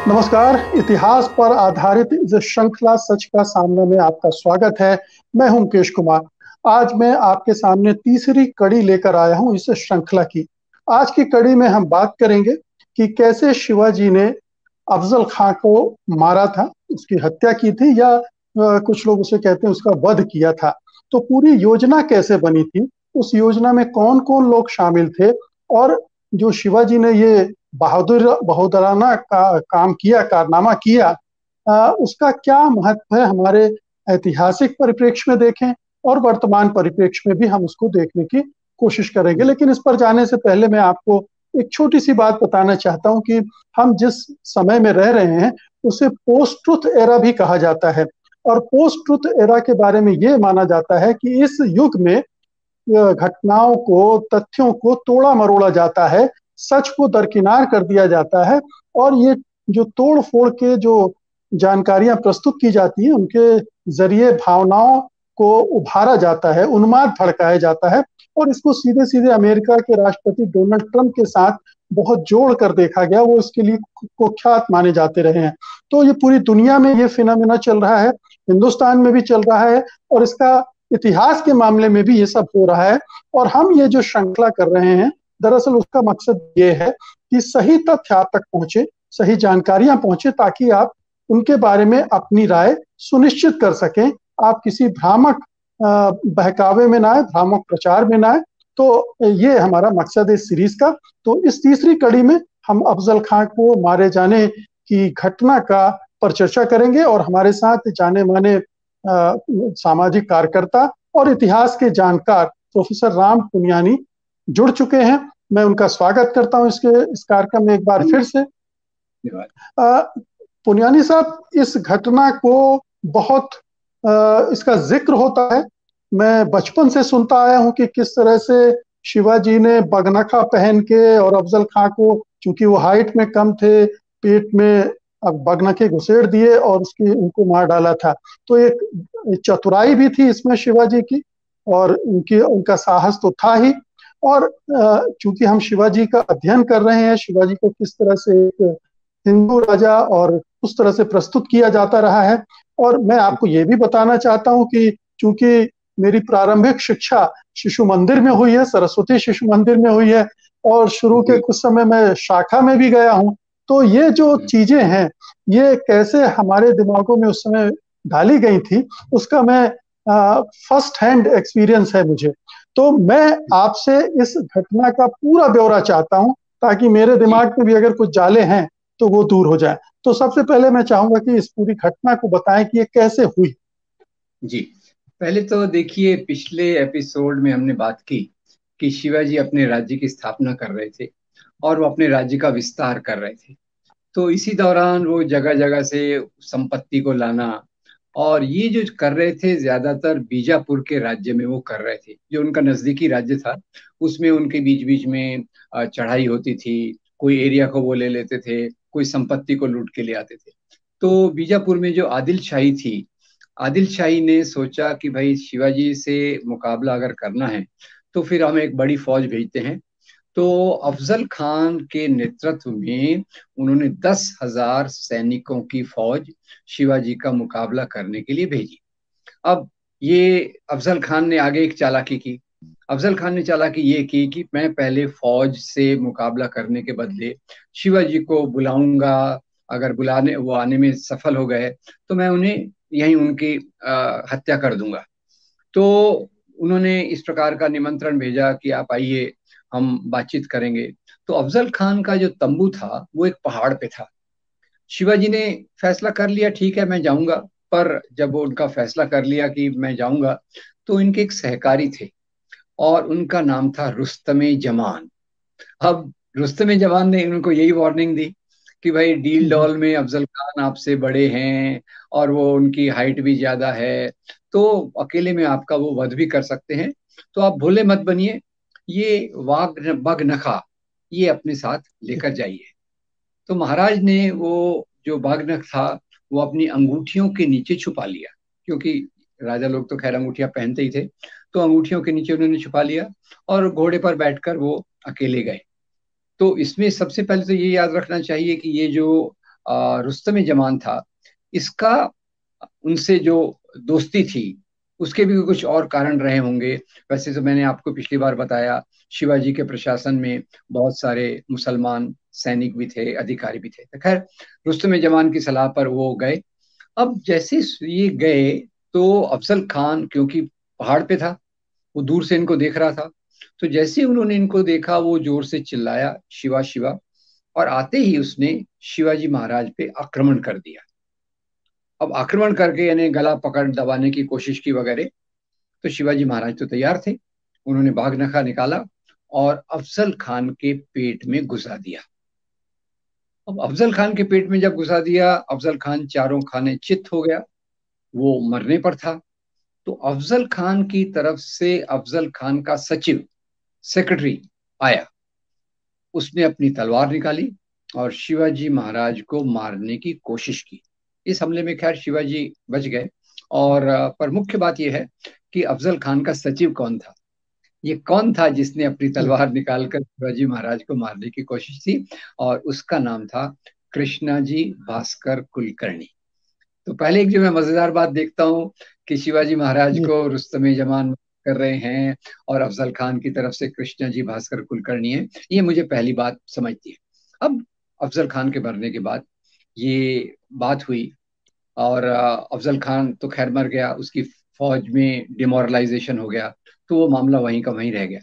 नमस्कार। इतिहास पर आधारित इस श्रृंखला सच का सामना में आपका स्वागत है। मैं हूं मुकेश कुमार। आज मैं आपके सामने तीसरी कड़ी लेकर आया हूं इस श्रृंखला की। आज की कड़ी में हम बात करेंगे कि कैसे शिवाजी ने अफजल खां को मारा था, उसकी हत्या की थी, या कुछ लोग उसे कहते हैं उसका वध किया था। तो पूरी योजना कैसे बनी थी, उस योजना में कौन कौन लोग शामिल थे, और जो शिवाजी ने ये बहादुराना काम किया, कारनामा किया, उसका क्या महत्व है हमारे ऐतिहासिक परिप्रेक्ष्य में देखें, और वर्तमान परिप्रेक्ष्य में भी हम उसको देखने की कोशिश करेंगे। लेकिन इस पर जाने से पहले मैं आपको एक छोटी सी बात बताना चाहता हूं कि हम जिस समय में रह रहे हैं उसे पोस्ट ट्रुथ एरा भी कहा जाता है। और पोस्ट ट्रुथ एरा के बारे में ये माना जाता है कि इस युग में घटनाओं को, तथ्यों को तोड़ा मरोड़ा जाता है, सच को दरकिनार कर दिया जाता है, और ये जो तोड़ फोड़ के जो जानकारियां प्रस्तुत की जाती हैं उनके जरिए भावनाओं को उभारा जाता है, उन्माद भड़काया जाता है। और इसको सीधे सीधे अमेरिका के राष्ट्रपति डोनाल्ड ट्रंप के साथ बहुत जोड़ कर देखा गया, वो इसके लिए कुख्यात माने जाते रहे हैं। तो ये पूरी दुनिया में ये फिनोमेना चल रहा है, हिंदुस्तान में भी चल रहा है, और इसका इतिहास के मामले में भी ये सब हो रहा है। और हम ये जो श्रृंखला कर रहे हैं, दरअसल उसका मकसद ये है कि सही तथ्य आप तक पहुंचे, सही जानकारियां पहुंचे, ताकि आप उनके बारे में अपनी राय सुनिश्चित कर सकें। आप किसी भ्रामक बहकावे में ना आए, भ्रामक प्रचार में ना आए। तो ये हमारा मकसद है इस सीरीज का। तो इस तीसरी कड़ी में हम अफजल खां को मारे जाने की घटना का पर चर्चा करेंगे, और हमारे साथ जाने माने सामाजिक कार्यकर्ता और इतिहास के जानकार प्रोफेसर राम पुनियानी जुड़ चुके हैं। मैं उनका स्वागत करता हूं इस कार्यक्रम में एक बार फिर से। पुनियानी साहब, इस घटना को बहुत इसका जिक्र होता है। मैं बचपन से सुनता आया हूं कि किस तरह से शिवाजी ने बगनखा पहन के और अफजल खां को, चूंकि वो हाइट में कम थे, पेट में बगनखे घुसेड़ दिए और उनको मार डाला था। तो एक चतुराई भी थी इसमें शिवाजी की, और उनका साहस तो था ही। और चूंकि हम शिवाजी का अध्ययन कर रहे हैं, शिवाजी को किस तरह से एक हिंदू राजा और उस तरह से प्रस्तुत किया जाता रहा है। और मैं आपको ये भी बताना चाहता हूं कि चूंकि मेरी प्रारंभिक शिक्षा शिशु मंदिर में हुई है, सरस्वती शिशु मंदिर में हुई है, और शुरू के कुछ समय मैं शाखा में भी गया हूं। तो ये जो चीजें हैं, ये कैसे हमारे दिमागों में उस समय डाली गई थी, उसका मैं फर्स्ट हैंड एक्सपीरियंस है मुझे। तो मैं आपसे इस घटना का पूरा ब्यौरा चाहता हूं, ताकि मेरे दिमाग में भी अगर कुछ जाले हैं तो वो दूर हो जाए। तो सबसे पहले मैं चाहूंगा कि इस पूरी घटना को बताएं कि ये कैसे हुई। जी, पहले तो देखिए, पिछले एपिसोड में हमने बात की कि शिवाजी अपने राज्य की स्थापना कर रहे थे और वो अपने राज्य का विस्तार कर रहे थे। तो इसी दौरान वो जगह जगह से संपत्ति को लाना, और ये जो कर रहे थे ज्यादातर बीजापुर के राज्य में वो कर रहे थे, जो उनका नजदीकी राज्य था। उसमें उनके बीच बीच में चढ़ाई होती थी, कोई एरिया को वो ले लेते थे, कोई संपत्ति को लूट के ले आते थे। तो बीजापुर में जो आदिल शाही थी, आदिल शाही ने सोचा कि भाई शिवाजी से मुकाबला अगर करना है तो फिर हम एक बड़ी फौज भेजते हैं। तो अफजल खान के नेतृत्व में उन्होंने 10,000 सैनिकों की फौज शिवाजी का मुकाबला करने के लिए भेजी। अब ये अफजल खान ने आगे एक चालाकी की। अफजल खान ने चालाकी ये की कि मैं पहले फौज से मुकाबला करने के बदले शिवाजी को बुलाऊंगा। अगर बुलाने वो आने में सफल हो गए तो मैं उन्हें यहीं उनकी हत्या कर दूंगा। तो उन्होंने इस प्रकार का निमंत्रण भेजा कि आप आइए, हम बातचीत करेंगे। तो अफजल खान का जो तंबू था वो एक पहाड़ पे था। शिवाजी ने फैसला कर लिया, ठीक है मैं जाऊंगा। पर जब वो उनका फैसला कर लिया कि मैं जाऊंगा, तो इनके एक सहकारी थे और उनका नाम था रुस्तमे जमान। अब रुस्तमे जमान ने उनको यही वार्निंग दी कि भाई डील डॉल में अफजल खान आपसे बड़े हैं और वो उनकी हाइट भी ज्यादा है, तो अकेले में आपका वो वध भी कर सकते हैं। तो आप भोले मत बनिए, ये वाग बगनखा ये अपने साथ लेकर जाइए। तो महाराज ने वो जो बाघनख था वो अपनी अंगूठियों के नीचे छुपा लिया, क्योंकि राजा लोग तो खैर अंगूठियां पहनते ही थे। तो अंगूठियों के नीचे उन्होंने छुपा लिया और घोड़े पर बैठकर वो अकेले गए। तो इसमें सबसे पहले तो ये याद रखना चाहिए कि ये जो रुस्तम जमान था, इसका उनसे जो दोस्ती थी उसके भी कुछ और कारण रहे होंगे। वैसे तो मैंने आपको पिछली बार बताया, शिवाजी के प्रशासन में बहुत सारे मुसलमान सैनिक भी थे, अधिकारी भी थे। तो खैर, रुस्तम जमान की सलाह पर वो गए। अब जैसे ये गए तो अफजल खान, क्योंकि पहाड़ पे था, वो दूर से इनको देख रहा था। तो जैसे उन्होंने इनको देखा, वो जोर से चिल्लाया, शिवा शिवा। और आते ही उसने शिवाजी महाराज पे आक्रमण कर दिया। अब आक्रमण करके यानी गला पकड़ दबाने की कोशिश की वगैरह। तो शिवाजी महाराज तो तैयार थे, उन्होंने बाघनखा निकाला और अफजल खान के पेट में घुसा दिया। अब अफजल खान के पेट में जब घुसा दिया, अफजल खान चारों खाने चित्त हो गया, वो मरने पर था। तो अफजल खान की तरफ से अफजल खान का सचिव, सेक्रेटरी आया, उसने अपनी तलवार निकाली और शिवाजी महाराज को मारने की कोशिश की। इस हमले में खैर शिवाजी बच गए। और पर मुख्य बात यह है कि अफजल खान का सचिव कौन था, ये कौन था जिसने अपनी जी तलवार निकालकर शिवाजी महाराज को मारने की कोशिश की। और उसका नाम था कृष्णाजी भास्कर कुलकर्णी। तो पहले एक जो मैं मजेदार बात देखता हूँ कि शिवाजी महाराज जी को रुस्तमे जमान कर रहे हैं और अफजल खान की तरफ से कृष्णा जी भास्कर कुलकर्णी है, ये मुझे पहली बात समझती है। अब अफजल खान के मरने के बाद ये बात हुई और अफजल खान तो खैर मर गया, उसकी फौज में डिमोरलाइजेशन हो गया, तो वो मामला वहीं का वहीं रह गया।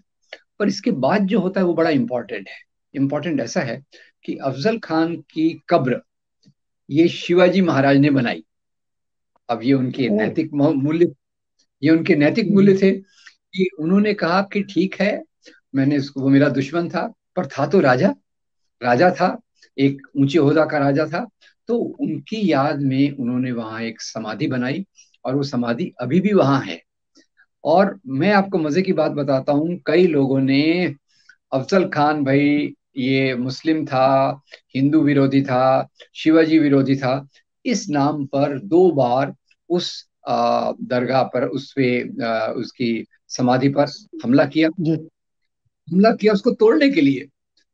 पर इसके बाद जो होता है वो बड़ा इंपॉर्टेंट है। इंपॉर्टेंट ऐसा है कि अफजल खान की कब्र ये शिवाजी महाराज ने बनाई। अब ये उनके ओ नैतिक मूल्य, ये उनके नैतिक मूल्य हम्म, थे कि उन्होंने कहा कि ठीक है, मैंने उसको, वो मेरा दुश्मन था पर था तो राजा, राजा था, एक ऊंचे ओहदा का राजा था। तो उनकी याद में उन्होंने वहां एक समाधि बनाई और वो समाधि अभी भी वहां है। और मैं आपको मजे की बात बताता हूँ, कई लोगों ने अफजल खान भाई ये मुस्लिम था, हिंदू विरोधी था, शिवाजी विरोधी था, इस नाम पर 2 बार उस दरगाह पर, उस पे उसकी समाधि पर हमला किया। जी हमला किया उसको तोड़ने के लिए।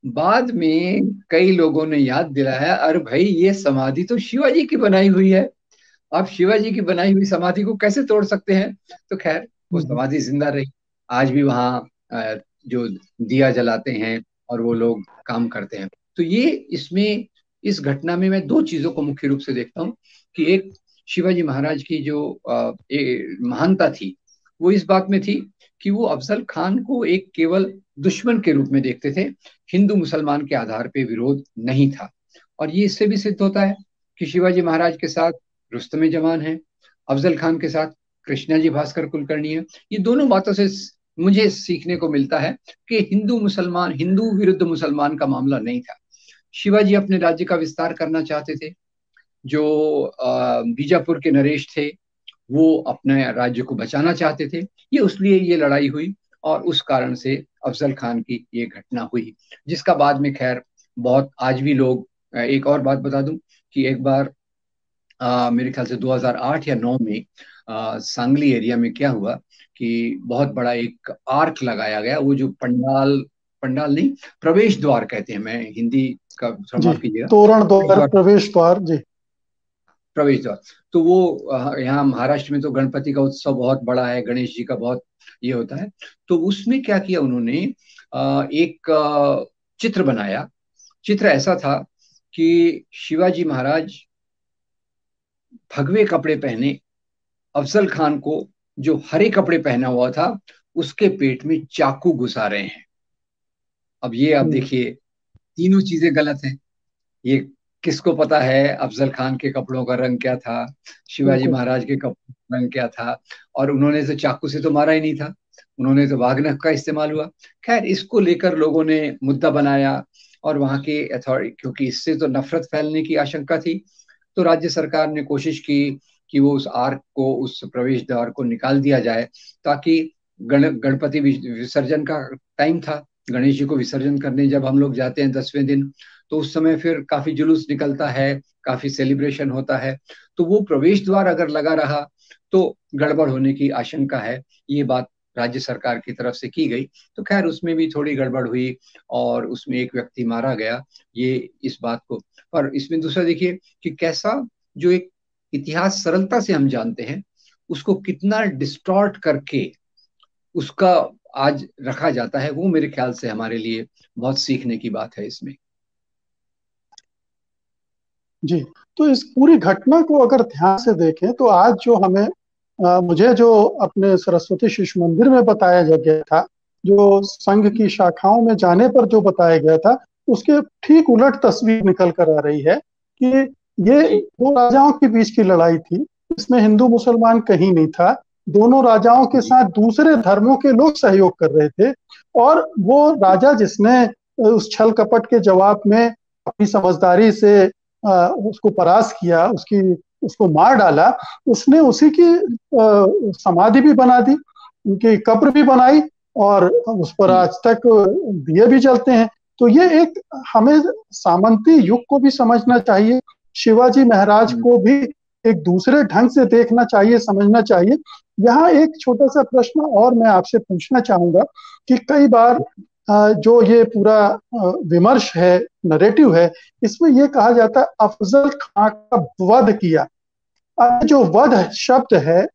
बाद में कई लोगों ने याद दिलाया, अरे भाई ये समाधि तो शिवाजी की बनाई हुई है, आप शिवाजी की बनाई हुई समाधि को कैसे तोड़ सकते हैं। तो खैर, वो हम्म, समाधि जिंदा रही। आज भी वहाँ जो दिया जलाते हैं और वो लोग काम करते हैं। तो ये इसमें, इस घटना में मैं 2 चीजों को मुख्य रूप से देखता हूँ कि एक, शिवाजी महाराज की जो महानता थी वो इस बात में थी कि वो अफजल खान को एक केवल दुश्मन के रूप में देखते थे, हिंदू मुसलमान के आधार पे विरोध नहीं था। और ये इससे भी सिद्ध होता है कि शिवाजी महाराज के साथ रुस्तमे जमान है, अफजल खान के साथ कृष्णा जी भास्कर कुलकर्णी है। ये दोनों बातों से मुझे सीखने को मिलता है कि हिंदू मुसलमान, हिंदू विरुद्ध मुसलमान का मामला नहीं था। शिवाजी अपने राज्य का विस्तार करना चाहते थे। जो बीजापुर के नरेश थे वो अपने राज्य को बचाना चाहते थे। ये उसलिए ये लड़ाई हुई और उस कारण से अफजल खान की ये घटना हुई, जिसका बाद में खैर बहुत आज भी लोग, एक और बात बता दूं कि एक बार मेरे ख्याल से 2008 या 9 में सांगली एरिया में क्या हुआ कि बहुत बड़ा एक आर्क लगाया गया, वो जो पंडाल, पंडाल नहीं, प्रवेश द्वार कहते हैं, मैं हिंदी का थोड़ा जी माफ कीजिएगा, तोरण प्रवेश द्वार द्वार, प्रवेश द्वार जी प्रवेश द्वार। तो वो यहाँ महाराष्ट्र में तो गणपति का उत्सव बहुत बड़ा है, गणेश जी का बहुत ये होता है। तो उसमें क्या किया उन्होंने, एक चित्र बनाया। चित्र ऐसा था कि शिवाजी महाराज भगवे कपड़े पहने, अफजल खान को जो हरे कपड़े पहना हुआ था उसके पेट में चाकू घुसा रहे हैं। अब ये आप हम्म, देखिए, तीनों चीजें गलत हैं। ये किसको पता है अफजल खान के कपड़ों का रंग क्या था, शिवाजी बिल्कुल महाराज के कपड़ों का रंग क्या था। और उन्होंने तो चाकू से तो मारा ही नहीं था, उन्होंने तो वाग्नख का इस्तेमाल हुआ। खैर, इसको लेकर लोगों ने मुद्दा बनाया और वहां के अथॉरिटी, क्योंकि इससे तो नफरत फैलने की आशंका थी, तो राज्य सरकार ने कोशिश की कि वो उस आर्क को, उस प्रवेश द्वार को निकाल दिया जाए, ताकि गणपति विसर्जन का टाइम था, गणेश जी को विसर्जन करने जब हम लोग जाते हैं 10वें दिन, तो उस समय फिर काफी जुलूस निकलता है, काफी सेलिब्रेशन होता है। तो वो प्रवेश द्वार अगर लगा रहा तो गड़बड़ होने की आशंका है। ये बात राज्य सरकार की तरफ से की गई। तो खैर उसमें भी थोड़ी गड़बड़ हुई और उसमें एक व्यक्ति मारा गया, ये इस बात को। पर इसमें दूसरा देखिए कि कैसा जो एक इतिहास सरलता से हम जानते हैं उसको कितना डिस्टॉर्ट करके उसका आज रखा जाता है, वो मेरे ख्याल से हमारे लिए बहुत सीखने की बात है इसमें। जी। तो इस पूरी घटना को अगर ध्यान से देखें तो आज जो हमें मुझे जो अपने सरस्वती शिशु मंदिर में बताया गया था, जो संघ की शाखाओं में जाने पर जो बताया गया था, उसके ठीक उलट तस्वीर निकल कर आ रही है कि ये दो राजाओं के बीच की लड़ाई थी। इसमें हिंदू मुसलमान कहीं नहीं था। दोनों राजाओं के साथ दूसरे धर्मों के लोग सहयोग कर रहे थे, और वो राजा जिसने उस छल कपट के जवाब में अपनी समझदारी से उसको परास्त किया, उसको मार डाला, उसने उसी की समाधि भी बना दी, उनकी कब्र भी बनाई, और उस पर आज तक दिए भी जलते हैं। तो ये एक हमें सामंती युग को भी समझना चाहिए, शिवाजी महाराज को भी एक दूसरे ढंग से देखना चाहिए, समझना चाहिए। यहाँ एक छोटा सा प्रश्न और मैं आपसे पूछना चाहूंगा कि कई बार जो ये पूरा विमर्श है, नरेटिव है, इसमें यह कहा जाता है अफजल खां का वध किया। जो वध शब्द है,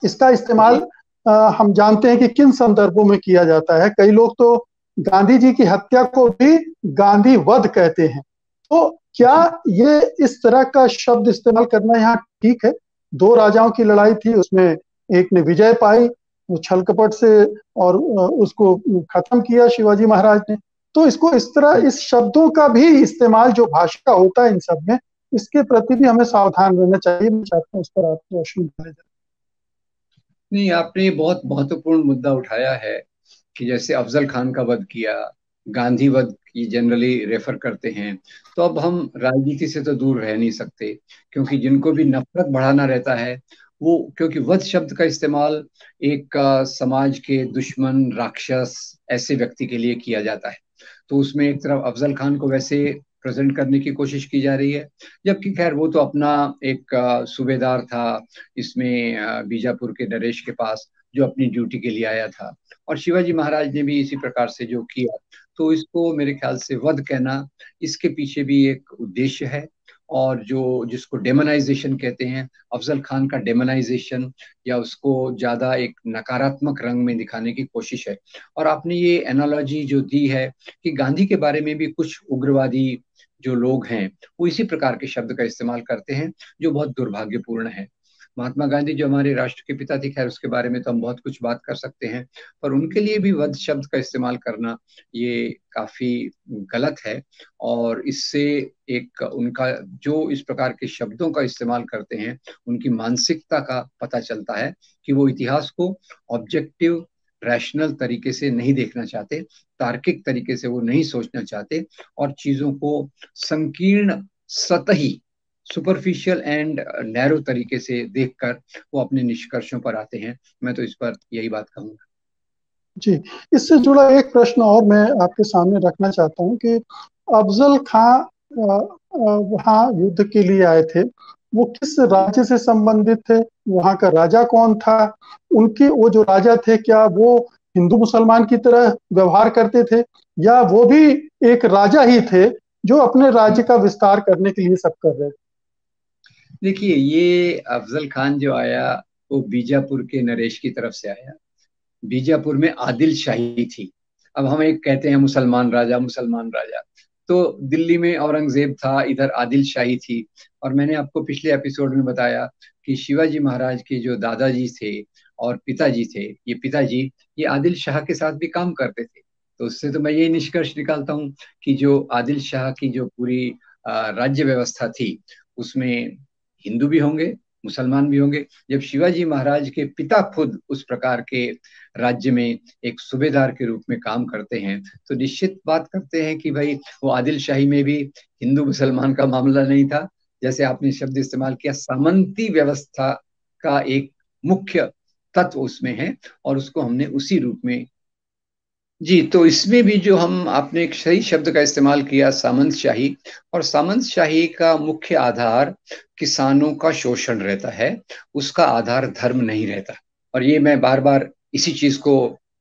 इसका इस्तेमाल हम जानते हैं कि किन संदर्भों में किया जाता है। कई लोग तो गांधी जी की हत्या को भी गांधी वध कहते हैं। तो क्या ये इस तरह का शब्द इस्तेमाल करना यहाँ ठीक है? दो राजाओं की लड़ाई थी, उसमें एक ने विजय पाई वो छल कपट से, और उसको खत्म किया शिवाजी महाराज ने। तो इसको इस तरह, इस शब्दों का भी इस्तेमाल जो भाषा का होता है इन सब में, इसके प्रति भी हमें सावधान रहना चाहिए। मैं चाहता हूँ उस पर आप रोशनी डालें। नहीं, आपने बहुत महत्वपूर्ण मुद्दा उठाया है कि जैसे अफजल खान का वध किया, गांधी वध की जनरली रेफर करते हैं। तो अब हम राजनीति से तो दूर रह नहीं सकते, क्योंकि जिनको भी नफरत बढ़ाना रहता है वो, क्योंकि वध शब्द का इस्तेमाल एक समाज के दुश्मन, राक्षस ऐसे व्यक्ति के लिए किया जाता है। तो उसमें एक तरफ अफजल खान को वैसे प्रेजेंट करने की कोशिश की जा रही है, जबकि खैर वो तो अपना एक सूबेदार था इसमें, बीजापुर के नरेश के पास, जो अपनी ड्यूटी के लिए आया था। और शिवाजी महाराज ने भी इसी प्रकार से जो किया। तो इसको मेरे ख्याल से वध कहना, इसके पीछे भी एक उद्देश्य है। और जो जिसको डेमोनाइजेशन कहते हैं, अफजल खान का डेमोनाइजेशन, या उसको ज्यादा एक नकारात्मक रंग में दिखाने की कोशिश है। और आपने ये एनालॉजी जो दी है कि गांधी के बारे में भी कुछ उग्रवादी जो लोग हैं वो इसी प्रकार के शब्द का इस्तेमाल करते हैं, जो बहुत दुर्भाग्यपूर्ण है। महात्मा गांधी जो हमारे राष्ट्र के पिता थे, खैर उसके बारे में तो हम बहुत कुछ बात कर सकते हैं, पर उनके लिए भी वध शब्द का इस्तेमाल करना ये काफी गलत है। और इससे एक उनका जो इस प्रकार के शब्दों का इस्तेमाल करते हैं, उनकी मानसिकता का पता चलता है कि वो इतिहास को ऑब्जेक्टिव, रैशनल तरीके से नहीं देखना चाहते, तार्किक तरीके से वो नहीं सोचना चाहते, और चीजों को संकीर्ण, सतही, सुपरफिशियल एंड नैरो तरीके से देखकर वो अपने निष्कर्षों पर आते हैं। मैं तो इस पर यही बात कहूंगा। जी। इससे जुड़ा एक प्रश्न और मैं आपके सामने रखना चाहता हूँ कि अफजल खां वहाँ युद्ध के लिए आए थे, वो किस राज्य से संबंधित थे? वहाँ का राजा कौन था? उनके वो जो राजा थे, क्या वो हिंदू मुसलमान की तरह व्यवहार करते थे, या वो भी एक राजा ही थे जो अपने राज्य का विस्तार करने के लिए सब कर रहे थे? देखिए, ये अफजल खान जो आया वो बीजापुर के नरेश की तरफ से आया। बीजापुर में आदिल शाही थी। अब हम एक कहते हैं मुसलमान राजा, मुसलमान राजा, तो दिल्ली में औरंगजेब था, इधर आदिल शाही थी। और मैंने आपको पिछले एपिसोड में बताया कि शिवाजी महाराज के जो दादाजी थे और पिताजी थे, ये पिताजी, ये आदिल शाह के साथ भी काम करते थे। तो उससे तो मैं ये निष्कर्ष निकालता हूँ कि जो आदिल शाह की जो पूरी राज्य व्यवस्था थी, उसमें हिंदू भी होंगे, मुसलमान भी होंगे। जब शिवाजी महाराज के पिता खुद उस प्रकार के राज्य में एक सूबेदार के रूप में काम करते हैं, तो निश्चित बात करते हैं कि भाई वो आदिल शाही में भी हिंदू मुसलमान का मामला नहीं था। जैसे आपने शब्द इस्तेमाल किया, सामंती व्यवस्था का एक मुख्य तत्व उसमें है, और उसको हमने उसी रूप में। जी, तो इसमें भी जो हम, आपने एक सही शब्द का इस्तेमाल किया, सामंतशाही। और सामंतशाही का मुख्य आधार किसानों का शोषण रहता है, उसका आधार धर्म नहीं रहता। और ये मैं बार बार इसी चीज को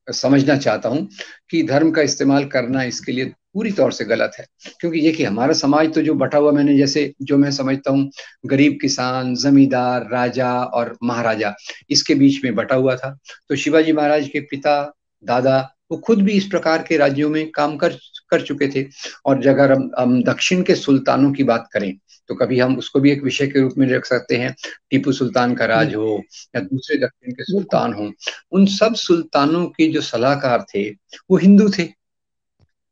समझना चाहता हूँ कि धर्म का इस्तेमाल करना इसके लिए पूरी तौर से गलत है। क्योंकि ये कि हमारा समाज तो जो बटा हुआ, मैंने जैसे जो मैं समझता हूँ, गरीब किसान, जमींदार, राजा और महाराजा, इसके बीच में बटा हुआ था। तो शिवाजी महाराज के पिता, दादा, वो खुद भी इस प्रकार के राज्यों में काम कर कर चुके थे। और अगर हम दक्षिण के सुल्तानों की बात करें, तो कभी हम उसको भी एक विषय के रूप में रख सकते हैं। टीपू सुल्तान का राज जी, हो या दूसरे दक्षिण के बिल्कुल। सुल्तान हो, उन सब सुल्तानों के जो सलाहकार थे वो हिंदू थे।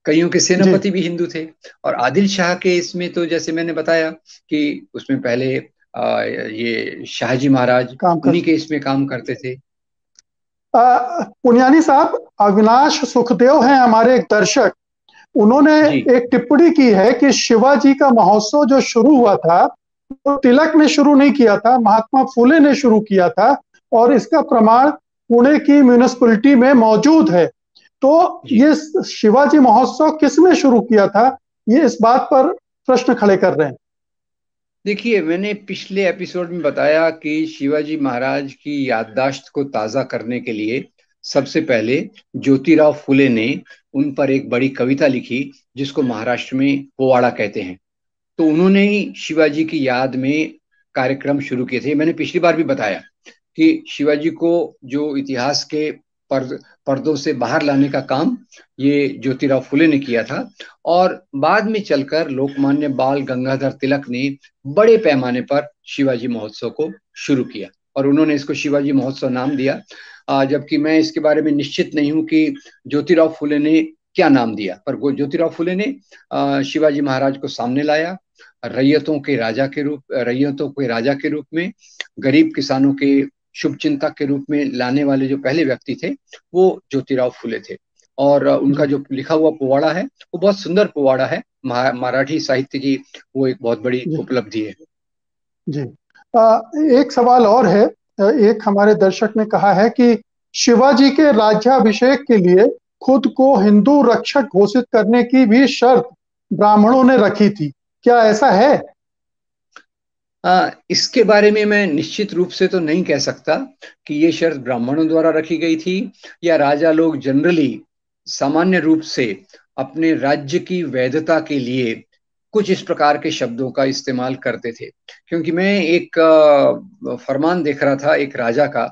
कईयों के जी, सेनापति भी हिंदू थे। और आदिल शाह के इसमें तो जैसे मैंने बताया कि उसमें पहले ये शाहजी महाराज काम कर उन्हीं के इसमें काम करते थे। पुनियानी साहब, अविनाश सुखदेव हैं हमारे एक दर्शक। उन्होंने जी एक टिप्पणी की है कि शिवाजी का महोत्सव जो शुरू हुआ था, वो तिलक ने शुरू नहीं किया था, महात्मा फुले ने शुरू किया था। और इसका प्रमाण पुणे की म्यूनिसिपैलिटी में मौजूद है। तो जी। ये शिवाजी महोत्सव किसने शुरू किया था, ये इस बात पर प्रश्न खड़े कर रहे हैं। देखिए, मैंने पिछले एपिसोड में बताया कि शिवाजी महाराज की याददाश्त को ताज़ा करने के लिए सबसे पहले ज्योतिराव फुले ने उन पर एक बड़ी कविता लिखी, जिसको महाराष्ट्र में पोवाड़ा कहते हैं। तो उन्होंने ही शिवाजी की याद में कार्यक्रम शुरू किए थे। मैंने पिछली बार भी बताया कि शिवाजी को जो इतिहास के पर्दों से बाहर लाने का काम ये ज्योतिराव फुले ने किया था। और बाद में चलकर लोकमान्य बाल गंगाधर तिलक ने बड़े पैमाने पर शिवाजी महोत्सव को शुरू किया और उन्होंने इसको शिवाजी महोत्सव नाम दिया। जबकि मैं इसके बारे में निश्चित नहीं हूं कि ज्योतिराव फुले ने क्या नाम दिया, पर वो ज्योतिराव फुले ने शिवाजी महाराज को सामने लाया, रैयतों के राजा के रूप में, गरीब किसानों के शुभ चिंतक के रूप में लाने वाले जो पहले व्यक्ति थे वो ज्योतिराव फुले थे। और उनका जी, जो लिखा हुआ पोवाड़ा है वो बहुत सुंदर पोवाड़ा है। मराठी साहित्य की वो एक बहुत बड़ी जी, उपलब्धि है। जी। एक सवाल और है। एक हमारे दर्शक ने कहा है कि शिवाजी के राज्याभिषेक के लिए खुद को हिंदू रक्षक घोषित करने की भी शर्त ब्राह्मणों ने रखी थी। क्या ऐसा है? इसके बारे में मैं निश्चित रूप से तो नहीं कह सकता कि ये शर्त ब्राह्मणों द्वारा रखी गई थी या राजा लोग जनरली सामान्य रूप से अपने राज्य की वैधता के लिए कुछ इस प्रकार के शब्दों का इस्तेमाल करते थे। क्योंकि मैं एक फरमान देख रहा था एक राजा का।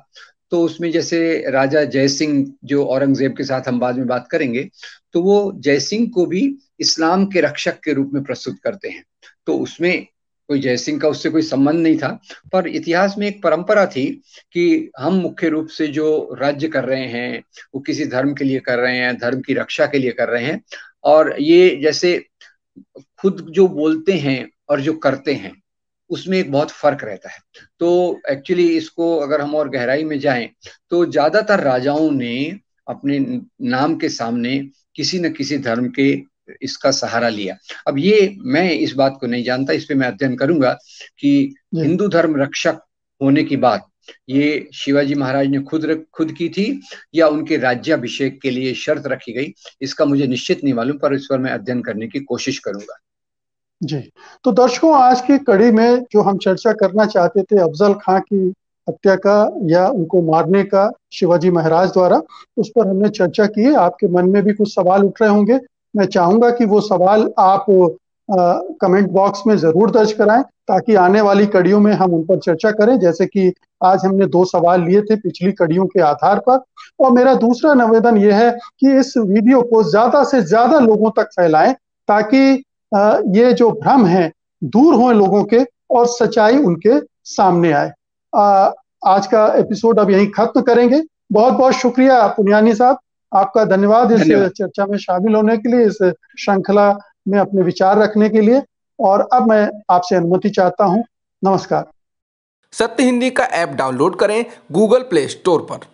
तो उसमें जैसे राजा जयसिंह, जो औरंगजेब के साथ हम बाद में बात करेंगे, तो वो जयसिंह को भी इस्लाम के रक्षक के रूप में प्रस्तुत करते हैं। तो उसमें कोई जयसिंह का उससे कोई संबंध नहीं था। पर इतिहास में एक परंपरा थी कि हम मुख्य रूप से जो राज्य कर रहे हैं वो किसी धर्म के लिए कर रहे हैं, धर्म की रक्षा के लिए कर रहे हैं। और ये जैसे खुद जो बोलते हैं और जो करते हैं उसमें एक बहुत फर्क रहता है। तो एक्चुअली इसको अगर हम और गहराई में जाएं तो ज्यादातर राजाओं ने अपने नाम के सामने किसी न किसी धर्म के इसका सहारा लिया। अब ये मैं इस बात को नहीं जानता, इस पे मैं अध्ययन करूंगा कि जी, हिंदू धर्म रक्षक होने की बात ये शिवाजी महाराज ने खुद की थी या उनके राज्याभिषेक के लिए शर्त रखी गई, इसका मुझे निश्चित नहीं मालूम, पर इस पर मैं अध्ययन करने की कोशिश करूंगा। जी। तो दर्शकों, आज की कड़ी में जो हम चर्चा करना चाहते थे अफजल खां की हत्या का या उनको मारने का शिवाजी महाराज द्वारा, उस पर हमने चर्चा की है। आपके मन में भी कुछ सवाल उठ रहे होंगे। मैं चाहूंगा कि वो सवाल आप कमेंट बॉक्स में जरूर दर्ज कराएं, ताकि आने वाली कड़ियों में हम उन पर चर्चा करें। जैसे कि आज हमने 2 सवाल लिए थे पिछली कड़ियों के आधार पर। और मेरा दूसरा निवेदन यह है कि इस वीडियो को ज्यादा से ज्यादा लोगों तक फैलाएं, ताकि ये जो भ्रम है दूर हों लोगों के और सच्चाई उनके सामने आए। आज का एपिसोड अब यहीं खत्म करेंगे। बहुत बहुत शुक्रिया पुनियानी साहब, आपका धन्यवाद इस धन्यवाद। चर्चा में शामिल होने के लिए, इस श्रृंखला में अपने विचार रखने के लिए। और अब मैं आपसे अनुमति चाहता हूं। नमस्कार। सत्य हिंदी का ऐप डाउनलोड करें गूगल प्ले स्टोर पर।